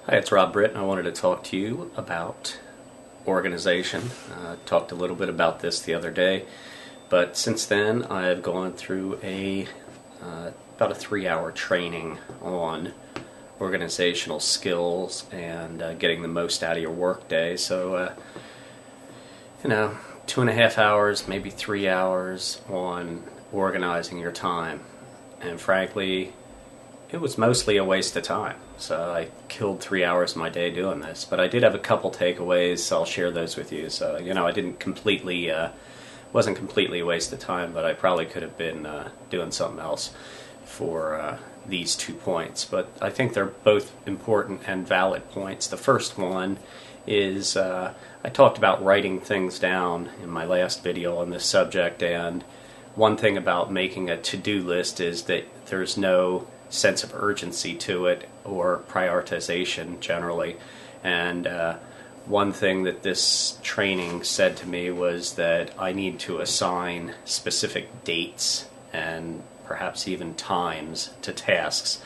Hi, it's Rob Britt, and I wanted to talk to you about organization. Talked a little bit about this the other day, but since then I've gone through about a 3-hour training on organizational skills and getting the most out of your workday. So, 2.5 hours, maybe 3 hours on organizing your time, and frankly, it was mostly a waste of time. So I killed 3 hours of my day doing this, but I did have a couple takeaways, so I'll share those with you. So, I didn't wasn't completely a waste of time, but I probably could have been doing something else for these 2 points. But I think they're both important and valid points. The first one is I talked about writing things down in my last video on this subject, and one thing about making a to-do list is that there's no sense of urgency to it or prioritization generally. And one thing that this training said to me was that I need to assign specific dates and perhaps even times to tasks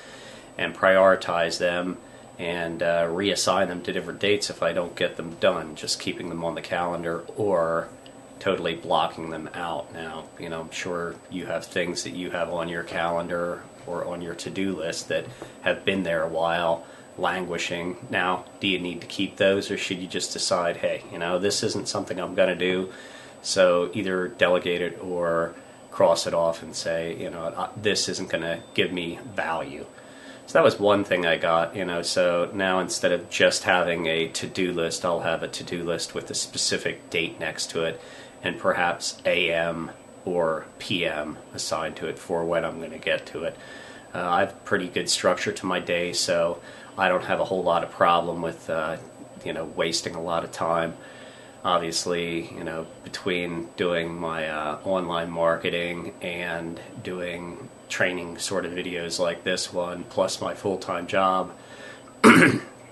and prioritize them and reassign them to different dates if I don't get them done, just keeping them on the calendar or totally blocking them out. Now, I'm sure you have things that you have on your calendar or on your to-do list that have been there a while, languishing. Now, do you need to keep those, or should you just decide, hey, this isn't something I'm going to do, so either delegate it or cross it off and say, this isn't going to give me value. So that was one thing I got, so now instead of just having a to-do list, I'll have a to-do list with a specific date next to it and perhaps AM or PM assigned to it for when I'm going to get to it. I have pretty good structure to my day, so I don't have a whole lot of problem with wasting a lot of time. Obviously, between doing my online marketing and doing training sort of videos like this one, plus my full-time job,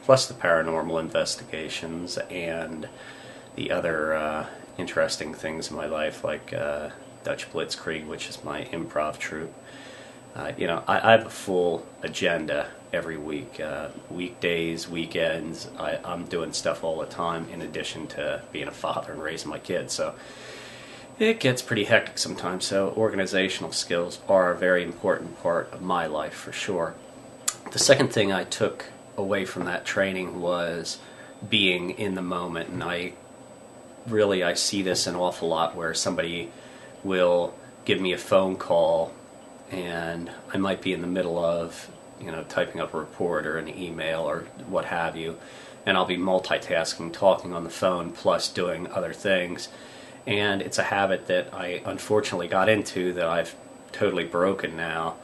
plus the paranormal investigations and the other interesting things in my life, like Dutch Blitzkrieg, which is my improv troupe. I have a full agenda every week. Weekdays, weekends, I'm doing stuff all the time in addition to being a father and raising my kids. So it gets pretty hectic sometimes. So organizational skills are a very important part of my life for sure. The second thing I took away from that training was being in the moment. And I see this an awful lot where somebody will give me a phone call and I might be in the middle of typing up a report or an email or what have you, and I'll be multitasking, talking on the phone plus doing other things. And it's a habit that I unfortunately got into that I've totally broken now,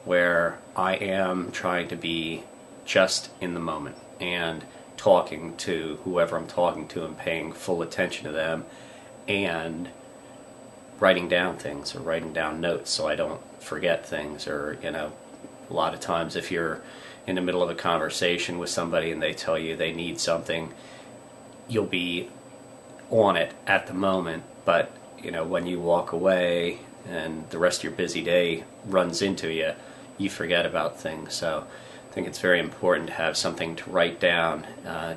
where I am trying to be just in the moment and talking to whoever I'm talking to and paying full attention to them and writing down things or writing down notes so I don't forget things. Or, a lot of times if you're in the middle of a conversation with somebody and they tell you they need something, you'll be on it at the moment, but when you walk away and the rest of your busy day runs into you, you forget about things. So I think it's very important to have something to write down,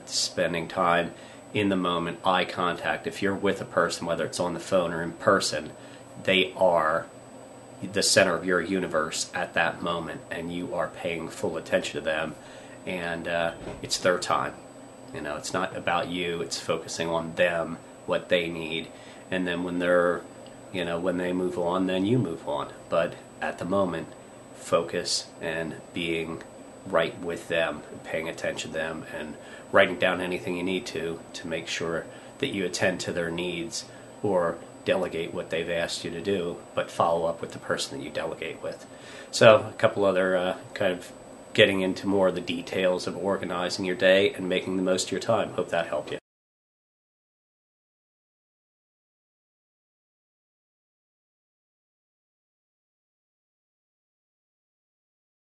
spending time in the moment, eye contact. If you're with a person, whether it's on the phone or in person, they are the center of your universe at that moment, and you are paying full attention to them, and it's their time. It's not about you, it's focusing on them, what they need, and then when they're, when they move on, then you move on. But at the moment, focus and being right with them, and paying attention to them, and writing down anything you need to make sure that you attend to their needs or delegate what they've asked you to do, but follow up with the person that you delegate with. So a couple other kind of getting into more of the details of organizing your day and making the most of your time. Hope that helped you.